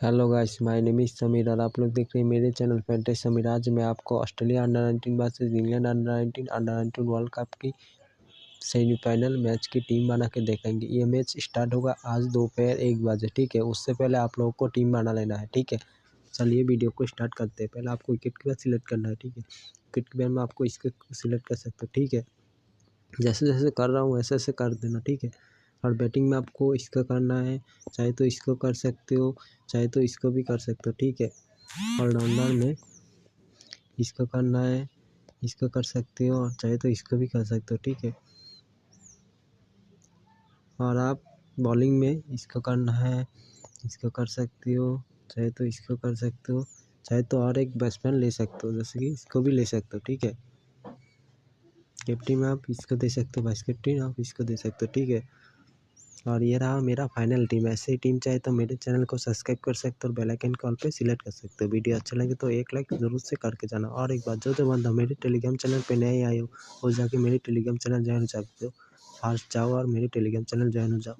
Hello guys, my name is Sameer और आप लोग देख रहे हैं मेरे चैनल फैंटेसी समीर। आज मैं आपको Australia under-19 versus England under-19 world cup की सेमीफाइनल मैच की टीम बना के देखेंगे। ये मैच स्टार्ट होगा आज दोपहर 1 बजे, ठीक है। उससे पहले आप लोगों को टीम बना लेना है, ठीक है। चलिए वीडियो को स्टार्ट करते हैं। पहले आपको विकेट कीपर सिलेक्ट करना है, ठीक है। विकेट कीपर में आपको इसके सिलेक्ट कर सकते हो, ठीक है। जैसे जैसे कर रहा हूँ वैसे वैसे कर देना, ठीक है। और बैटिंग में आपको इसका करना है, चाहे तो इसको कर सकते हो, चाहे तो इसको भी कर सकते हो, ठीक है। ऑलराउंडर में इसको करना है, इसको कर सकते हो और चाहे तो इसको भी कर सकते हो, ठीक है। और आप बॉलिंग में इसको करना है, इसको कर सकते हो, चाहे तो इसको कर सकते हो, चाहे तो और एक बैट्समैन ले सकते हो, जैसे कि इसको भी ले सकते हो, ठीक है। कैप्टन में आप इसको दे सकते हो, वाइस कैप्टन आप इसको दे सकते हो, ठीक है। और ये रहा मेरा फाइनल टीम। ऐसे ही टीम चाहे तो मेरे चैनल को सब्सक्राइब कर सकते हो और बेल आइकन कॉल पे सिलेक्ट कर सकते हो। वीडियो अच्छा लगे तो एक लाइक ज़रूर से करके जाना। और एक बात, जो बंदा मेरे टेलीग्राम चैनल पे नए आए हो वो जाके मेरे टेलीग्राम चैनल ज्वाइन हो सकते हो। फास्ट जाओ और मेरे टेलीग्राम चैनल ज्वाइन हो जाओ।